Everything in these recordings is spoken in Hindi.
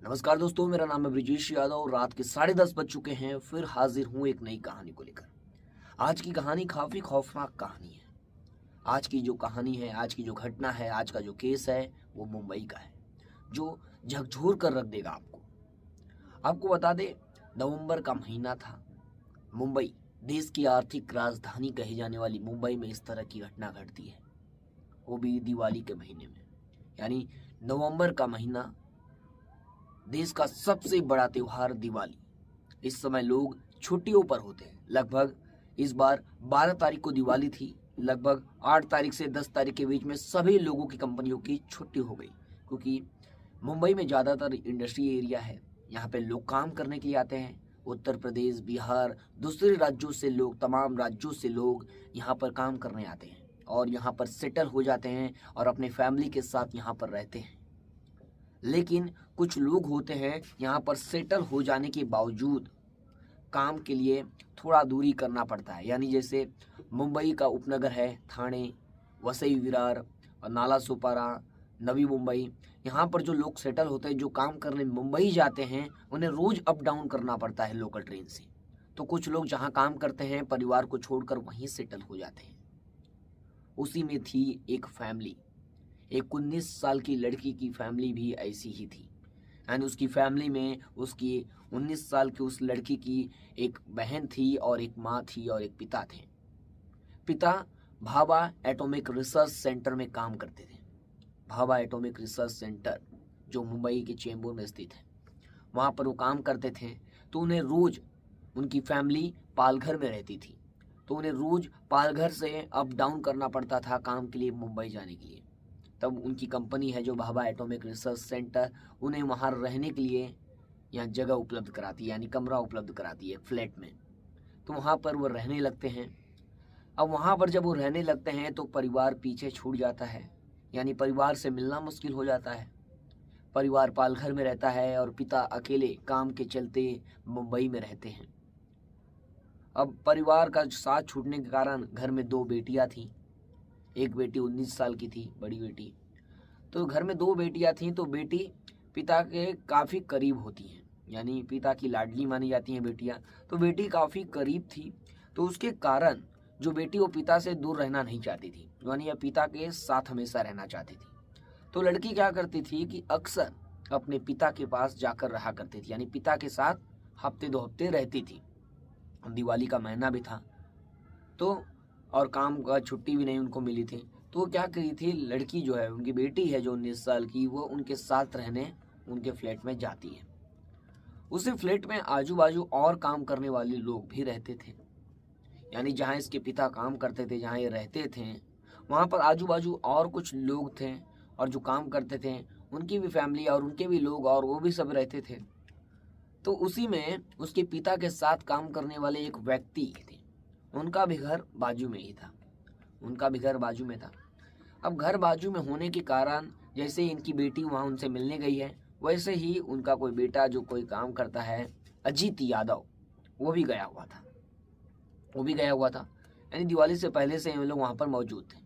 नमस्कार दोस्तों, मेरा नाम है ब्रिजेश यादव। रात के 10:30 बज चुके हैं। फिर हाजिर हूँ एक नई कहानी को लेकर। आज की कहानी काफ़ी खौफनाक कहानी है। आज की जो कहानी है, आज की जो घटना है, आज का जो केस है, वो मुंबई का है, जो झकझोर कर रख देगा आपको। आपको बता दें, नवंबर का महीना था। मुंबई, देश की आर्थिक राजधानी कही जाने वाली मुंबई में इस तरह की घटना घटती है, वो भी दिवाली के महीने में। यानी नवंबर का महीना, देश का सबसे बड़ा त्योहार दिवाली। इस समय लोग छुट्टियों पर होते हैं। लगभग इस बार 12 तारीख को दिवाली थी। लगभग 8 तारीख से 10 तारीख के बीच में सभी लोगों की कंपनियों की छुट्टी हो गई, क्योंकि मुंबई में ज़्यादातर इंडस्ट्री एरिया है। यहाँ पे लोग काम करने के लिए आते हैं। उत्तर प्रदेश, बिहार, दूसरे राज्यों से लोग, तमाम राज्यों से लोग यहाँ पर काम करने आते हैं और यहाँ पर सेटल हो जाते हैं और अपने फैमिली के साथ यहाँ पर रहते हैं। लेकिन कुछ लोग होते हैं, यहाँ पर सेटल हो जाने के बावजूद काम के लिए थोड़ा दूरी करना पड़ता है। यानी जैसे मुंबई का उपनगर है ठाणे, वसई विरार और नाला सोपारा, नवी मुंबई। यहाँ पर जो लोग सेटल होते हैं, जो काम करने मुंबई जाते हैं, उन्हें रोज़ अप डाउन करना पड़ता है लोकल ट्रेन से। तो कुछ लोग जहाँ काम करते हैं, परिवार को छोड़कर वहीं सेटल हो जाते हैं। उसी में थी एक फैमिली। एक 19 साल की लड़की की फैमिली भी ऐसी ही थी। एंड उसकी फैमिली में उसकी 19 साल की उस लड़की की एक बहन थी और एक माँ थी और एक पिता थे। पिता भाभा एटॉमिक रिसर्च सेंटर में काम करते थे। भाभा एटॉमिक रिसर्च सेंटर जो मुंबई के चेंबूर में स्थित है, वहाँ पर वो काम करते थे। तो उन्हें रोज़, उनकी फैमिली पालघर में रहती थी, तो उन्हें रोज़ पालघर से अप डाउन करना पड़ता था काम के लिए मुंबई जाने के लिए। तब उनकी कंपनी है जो भाभा एटॉमिक रिसर्च सेंटर, उन्हें वहाँ रहने के लिए यहाँ जगह उपलब्ध कराती है, यानी कमरा उपलब्ध कराती है फ्लैट में। तो वहाँ पर वो रहने लगते हैं। अब वहाँ पर जब वो रहने लगते हैं तो परिवार पीछे छूट जाता है, यानी परिवार से मिलना मुश्किल हो जाता है। परिवार पालघर में रहता है और पिता अकेले काम के चलते मुंबई में रहते हैं। अब परिवार का साथ छूटने के कारण घर में 2 बेटियां थीं। एक बेटी 19 साल की थी, बड़ी बेटी। तो घर में 2 बेटियां थीं, तो बेटी पिता के काफ़ी करीब होती हैं, यानी पिता की लाडली मानी जाती हैं बेटियां। तो बेटी काफ़ी करीब थी, तो उसके कारण जो बेटी वो पिता से दूर रहना नहीं चाहती थी, यानी पिता के साथ हमेशा रहना चाहती थी। तो लड़की क्या करती थी कि अक्सर अपने पिता के पास जाकर रहा करती थी, यानी पिता के साथ हफ्ते 2 हफ्ते रहती थी। दिवाली का महीना भी था, तो और काम का छुट्टी भी नहीं उनको मिली थी। तो वो क्या करी थी, लड़की जो है, उनकी बेटी है जो 19 साल की, वो उनके साथ रहने उनके फ्लैट में जाती है। उसी फ्लैट में आजू बाजू और काम करने वाले लोग भी रहते थे, यानी जहाँ इसके पिता काम करते थे, जहाँ ये रहते थे, वहाँ पर आजू बाजू और कुछ लोग थे और जो काम करते थे उनकी भी फैमिली और उनके भी लोग, और वो भी सब रहते थे। तो उसी में उसके पिता के साथ काम करने वाले एक व्यक्ति थे, उनका भी घर बाजू में ही था। उनका भी घर बाजू में था। अब घर बाजू में होने के कारण जैसे इनकी बेटी वहाँ उनसे मिलने गई है, वैसे ही उनका कोई बेटा जो कोई काम करता है, अजीत यादव, वो भी गया हुआ था। यानी दिवाली से पहले से ये लोग वहाँ पर मौजूद थे।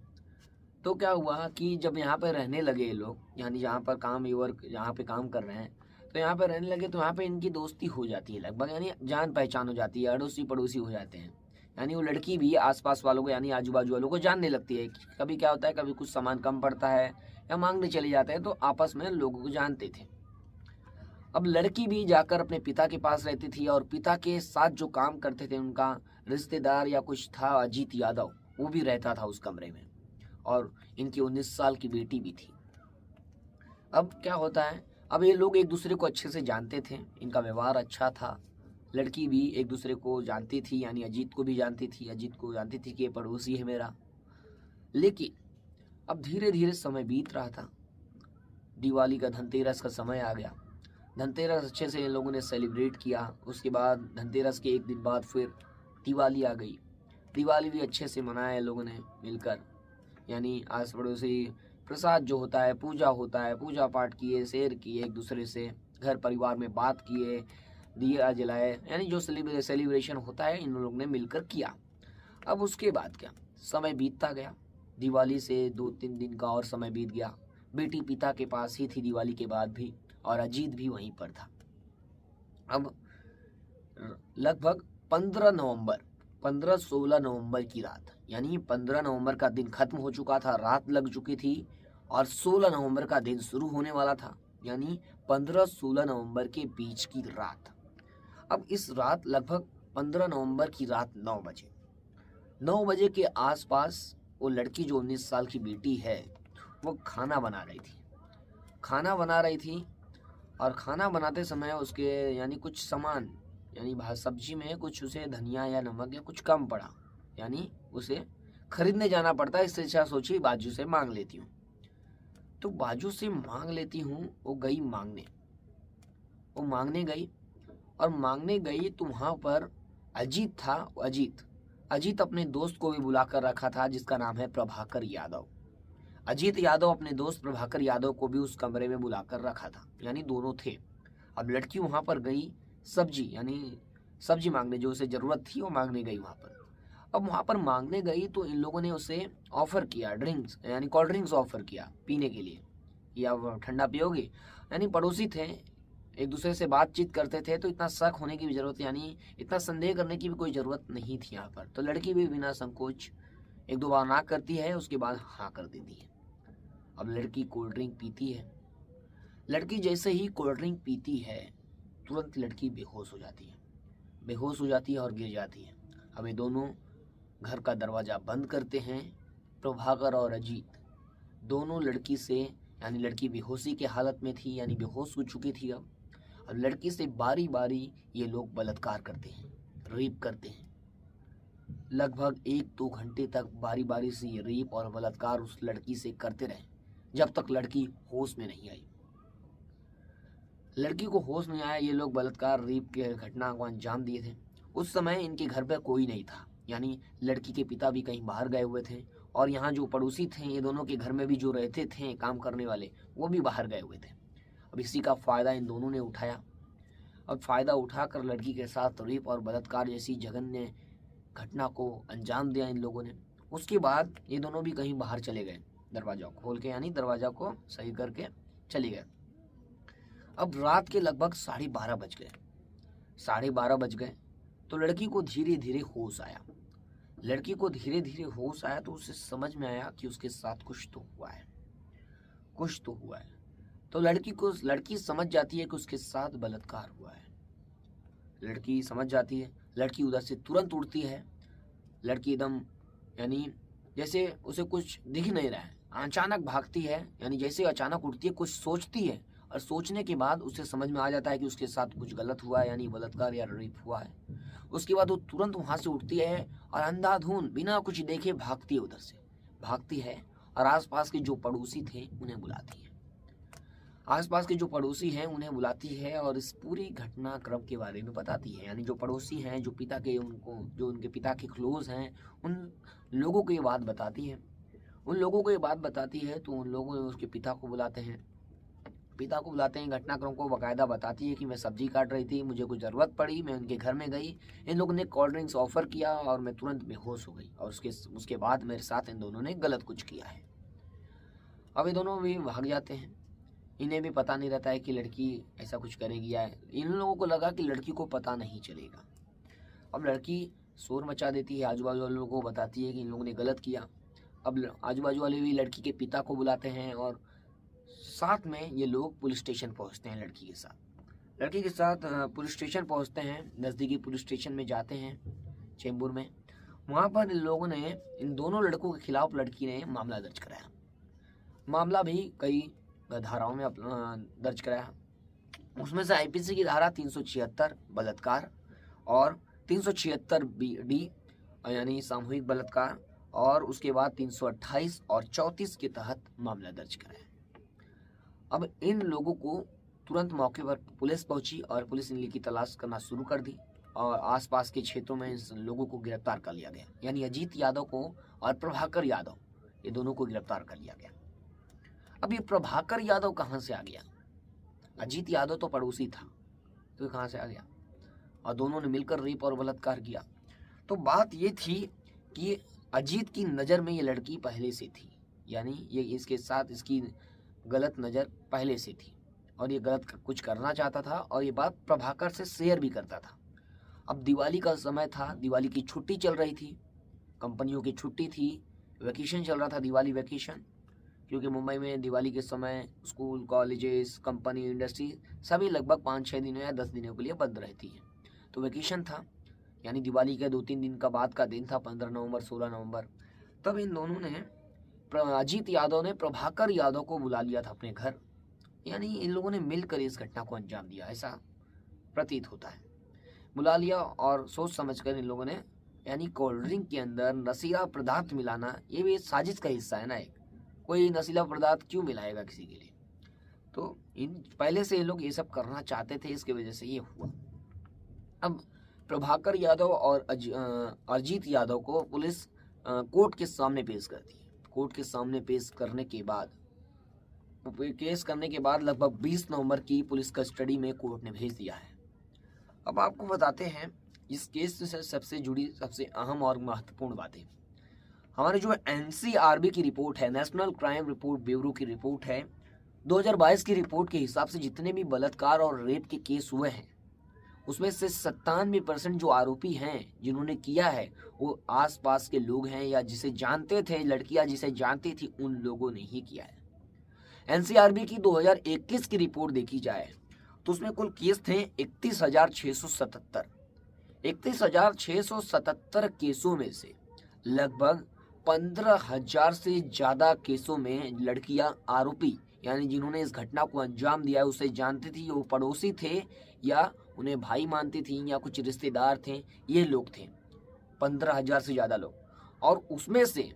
तो क्या हुआ कि जब यहाँ पर रहने लगे ये लोग, यानी जहाँ पर काम ये वर्क यहाँ पे काम कर रहे हैं, तो यहाँ पर रहने लगे, तो यहाँ पे इनकी दोस्ती हो जाती है लगभग, यानी जान पहचान हो जाती है, अड़ोसी पड़ोसी हो जाते हैं। यानी वो लड़की भी आसपास वालों को, यानी आजू बाजू वालों को जानने लगती है। कभी क्या होता है, कभी कुछ सामान कम पड़ता है या मांगने चले जाते हैं, तो आपस में लोगों को जानते थे। अब लड़की भी जाकर अपने पिता के पास रहती थी और पिता के साथ जो काम करते थे उनका रिश्तेदार या कुछ था, अजीत यादव, वो भी रहता था उस कमरे में, और इनकी 19 साल की बेटी भी थी। अब क्या होता है, अब ये लोग एक दूसरे को अच्छे से जानते थे, इनका व्यवहार अच्छा था। लड़की भी एक दूसरे को जानती थी, यानी अजीत को भी जानती थी, अजीत को जानती थी कि ये पड़ोसी है मेरा। लेकिन अब धीरे धीरे समय बीत रहा था। दिवाली का, धनतेरस का समय आ गया। धनतेरस अच्छे से इन लोगों ने सेलिब्रेट किया। उसके बाद धनतेरस के एक दिन बाद फिर दिवाली आ गई। दिवाली भी अच्छे से मनाया इन लोगों ने मिलकर, यानी आस पड़ोसी, प्रसाद जो होता है, पूजा होता है, पूजा पाठ किए, शेयर किए एक दूसरे से, घर परिवार में बात किए, दिया जलाए, यानी जो सेलिब्रेशन होता है इन लोगों ने मिलकर किया। अब उसके बाद क्या, समय बीतता गया। दिवाली से 2-3 दिन का और समय बीत गया। बेटी पिता के पास ही थी दिवाली के बाद भी, और अजीत भी वहीं पर था। अब लगभग 15-16 नवंबर की रात, यानी 15 नवंबर का दिन खत्म हो चुका था, रात लग चुकी थी और 16 नवंबर का दिन शुरू होने वाला था, यानी 15-16 नवंबर के बीच की रात। अब इस रात लगभग 15 नवंबर की रात 9 बजे के आसपास वो लड़की जो 19 साल की बेटी है वो खाना बना रही थी और खाना बनाते समय उसके यानी कुछ सामान, यानी सब्जी में कुछ उसे धनिया या नमक या कुछ कम पड़ा, यानी उसे खरीदने जाना पड़ता है। इससे अच्छा सोची बाजू से मांग लेती हूँ। तो बाजू से मांग लेती हूँ, वो मांगने गई और मांगने गई तो वहाँ पर अजीत था। अजीत अपने दोस्त को भी बुलाकर रखा था जिसका नाम है प्रभाकर यादव। अजीत यादव अपने दोस्त प्रभाकर यादव को भी उस कमरे में बुलाकर रखा था, यानी दोनों थे। अब लड़की वहां पर गई सब्जी मांगने, जो उसे जरूरत थी वो मांगने गई वहां पर। अब वहां पर मांगने गई तो इन लोगों ने उसे ऑफर किया ड्रिंक्स, यानी कोल्ड ड्रिंक्स ऑफर किया पीने के लिए, या ठंडा पियोगे। यानी पड़ोसी थे, एक दूसरे से बातचीत करते थे, तो इतना शक होने की भी जरूरत, यानी इतना संदेह करने की भी कोई जरूरत नहीं थी यहाँ पर। तो लड़की भी बिना संकोच 1-2 बार ना करती है, उसके बाद हाँ कर देती है। अब लड़की कोल्ड ड्रिंक पीती है। लड़की जैसे ही कोल्ड ड्रिंक पीती है तुरंत लड़की बेहोश हो जाती है और गिर जाती है। अब ये दोनों घर का दरवाजा बंद करते हैं। प्रभाकर और अजीत दोनों लड़की से, यानी लड़की बेहोशी के हालत में थी, यानी बेहोश हो चुकी थी। अब लड़की से बारी बारी ये लोग बलात्कार करते हैं, रेप करते हैं। लगभग 1-2 घंटे तक बारी बारी से ये रेप और बलात्कार उस लड़की से करते रहे, जब तक लड़की होश में नहीं आई। लड़की को होश नहीं आया, ये लोग बलात्कार रेप के घटना को अंजाम दिए थे। उस समय इनके घर पर कोई नहीं था, यानी लड़की के पिता भी कहीं बाहर गए हुए थे और यहाँ जो पड़ोसी थे ये दोनों के घर में भी जो रहते थे काम करने वाले, वो भी बाहर गए हुए थे। अब इसी का फायदा इन दोनों ने उठाया। अब फायदा उठाकर लड़की के साथ रेप और बलात्कार जैसी जघन्य घटना को अंजाम दिया इन लोगों ने। उसके बाद ये दोनों भी कहीं बाहर चले गए, दरवाजा खोल के, यानी दरवाजा को सही करके चले गए। अब रात के लगभग 12:30 बज गए तो लड़की को धीरे धीरे होश आया। तो उसे समझ में आया कि उसके साथ कुछ तो हुआ है। तो लड़की समझ जाती है कि उसके साथ बलात्कार हुआ है। लड़की समझ जाती है, लड़की उधर से तुरंत उड़ती है। लड़की एकदम, यानी जैसे उसे कुछ दिख नहीं रहा है, अचानक भागती है, यानी जैसे अचानक उठती है कुछ सोचती है और सोचने के बाद उसे समझ में आ जाता है कि उसके साथ कुछ गलत हुआ है, यानी बलात्कार या रेप हुआ है। उसके बाद वो तुरंत वहां से उठती है और अंधाधुंध बिना कुछ देखे भागती है और आसपास के जो पड़ोसी थे उन्हें बुलाती है और इस पूरी घटनाक्रम के बारे में बताती है। यानी जो पड़ोसी हैं, जो उनके पिता के क्लोज हैं, उन लोगों को ये बात बताती है। तो उन लोगों ने उसके पिता को बुलाते हैं, घटनाक्रम को बाकायदा बताती है कि मैं सब्जी काट रही थी, मुझे कुछ ज़रूरत पड़ी, मैं उनके घर में गई, इन लोगों ने कोल्ड ड्रिंक्स ऑफर किया और मैं तुरंत बेहोश हो गई और उसके बाद मेरे साथ इन दोनों ने गलत कुछ किया है। अब ये दोनों भी भाग जाते हैं। इन्हें भी पता नहीं रहता है कि लड़की ऐसा कुछ करेगी, या इन लोगों को लगा कि लड़की को पता नहीं चलेगा। अब लड़की शोर मचा देती है, आजू बाजू वाले लोगों को बताती है कि इन लोगों ने गलत किया। अब आजू बाजू वाले भी लड़की के पिता को बुलाते हैं और साथ में ये लोग पुलिस स्टेशन पहुंचते हैं। लड़की के साथ पुलिस स्टेशन पहुंचते हैं, नज़दीकी पुलिस स्टेशन में जाते हैं चेंबूर में। वहाँ पर इन लोगों ने, इन दोनों लड़कों के खिलाफ लड़की ने मामला दर्ज कराया। मामला भी कई धाराओं में दर्ज कराया। उसमें से आईपीसी की धारा 376 बलात्कार और 376 डी यानी सामूहिक बलात्कार, और उसके बाद 328 और 34 के तहत मामला दर्ज कराया। अब इन लोगों को तुरंत मौके पर पुलिस पहुंची और पुलिस ने इनकी तलाश करना शुरू कर दी और आसपास के क्षेत्रों में इन लोगों को गिरफ्तार कर लिया गया। यानी अजीत यादव को और प्रभाकर यादव, ये दोनों को गिरफ्तार कर लिया गया। अब ये प्रभाकर यादव कहाँ से आ गया? अजीत यादव तो पड़ोसी था, तो कहाँ से आ गया? और दोनों ने मिलकर रेप और बलात्कार किया। तो बात ये थी कि अजीत की नज़र में ये लड़की पहले से थी, यानी ये इसके साथ इसकी गलत नज़र पहले से थी और ये गलत कुछ करना चाहता था और ये बात प्रभाकर से शेयर भी करता था। अब दिवाली का समय था, दिवाली की छुट्टी चल रही थी, कंपनियों की छुट्टी थी, वैकेशन चल रहा था, दिवाली वैकेशन, क्योंकि मुंबई में दिवाली के समय स्कूल, कॉलेजेस, कंपनी, इंडस्ट्री सभी लगभग 5-6 दिनों या 10 दिनों के लिए बंद रहती है। तो वैकेशन था, यानी दिवाली के 2-3 दिन का बाद का दिन था, 15 नवंबर 16 नवंबर। तब इन दोनों ने, अजीत यादव ने प्रभाकर यादव को बुला लिया था अपने घर, यानी इन लोगों ने मिलकर इस घटना को अंजाम दिया, ऐसा प्रतीत होता है। बुला लिया और सोच समझकर इन लोगों ने, यानी कोल्ड ड्रिंक के अंदर नशीला पदार्थ मिलाना, ये भी साजिश का हिस्सा है ना। एक कोई नशीला पदार्थ क्यों मिलाएगा किसी के लिए? तो इन पहले से ये लोग ये सब करना चाहते थे, इसके वजह से ये हुआ। अब प्रभाकर यादव और अजीत यादव को पुलिस कोर्ट के सामने पेश करती है। कोर्ट के सामने पेश करने के बाद, केस करने के बाद लगभग 20 नवंबर की पुलिस कस्टडी में कोर्ट ने भेज दिया है। अब आपको बताते हैं इस केस से सबसे जुड़ी सबसे अहम और महत्वपूर्ण बातें। हमारी जो एनसीआरबी की रिपोर्ट है, नेशनल क्राइम रिपोर्ट ब्यूरो की रिपोर्ट है, 2022 की रिपोर्ट के हिसाब से जितने भी बलात्कार और रेप के केस हुए हैं, उसमें से 97% जो आरोपी हैं जिन्होंने किया है, वो आसपास के लोग हैं या जिसे जानते थे, लड़कियां जिसे जानती थी, उन लोगों ने ही किया है। एनसीआरबी की 2021 की रिपोर्ट देखी जाए तो उसमें कुल केस थे 31,677। 31,677 केसों में से लगभग 15,000 से ज्यादा केसों में लड़कियां आरोपी, यानी जिन्होंने इस घटना को अंजाम दिया है, उसे जानती थी, वो पड़ोसी थे या उन्हें भाई मानती थी या कुछ रिश्तेदार थे, ये लोग थे 15,000 से ज्यादा लोग। और उसमें से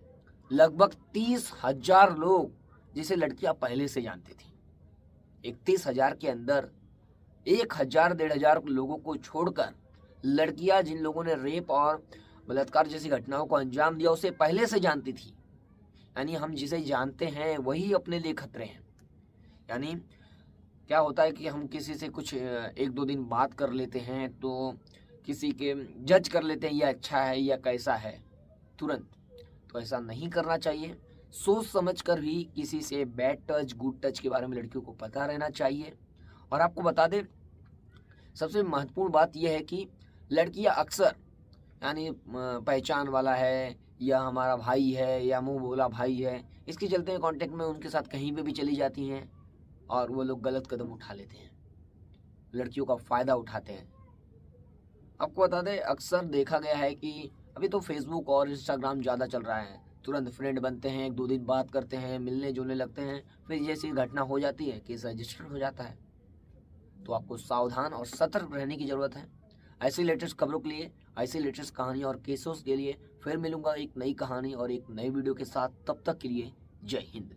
लगभग 30,000 लोग जिसे लड़कियां पहले से जानती थी। 31,000 के अंदर 1,000-1,500 लोगों को छोड़कर लड़कियां जिन लोगों ने रेप और बलात्कार जैसी घटनाओं को अंजाम दिया उसे पहले से जानती थी। यानी हम जिसे जानते हैं वही अपने लिए खतरे हैं। यानी क्या होता है कि हम किसी से कुछ 1-2 दिन बात कर लेते हैं तो किसी के जज कर लेते हैं, ये अच्छा है या कैसा है तुरंत। तो ऐसा नहीं करना चाहिए। सोच समझ कर भी किसी से बैड टच, गुड टच के बारे में लड़कियों को पता रहना चाहिए। और आपको बता दें, सबसे महत्वपूर्ण बात यह है कि लड़कियां अक्सर, यानी पहचान वाला है या हमारा भाई है या मुंह बोला भाई है, इसके चलते कांटेक्ट में उनके साथ कहीं पे भी चली जाती हैं और वो लोग गलत कदम उठा लेते हैं, लड़कियों का फ़ायदा उठाते हैं। आपको बता दें, अक्सर देखा गया है कि अभी तो फेसबुक और इंस्टाग्राम ज़्यादा चल रहा है, तुरंत फ्रेंड बनते हैं, 1-2 दिन बात करते हैं, मिलने जुलने लगते हैं, फिर जैसी घटना हो जाती है केस रजिस्टर हो जाता है। तो आपको सावधान और सतर्क रहने की ज़रूरत है। ऐसी लेटेस्ट खबरों के लिए, ऐसी लेटेस्ट कहानी और केसों के लिए फिर मिलूंगा एक नई कहानी और एक नई वीडियो के साथ। तब तक के लिए जय हिंद।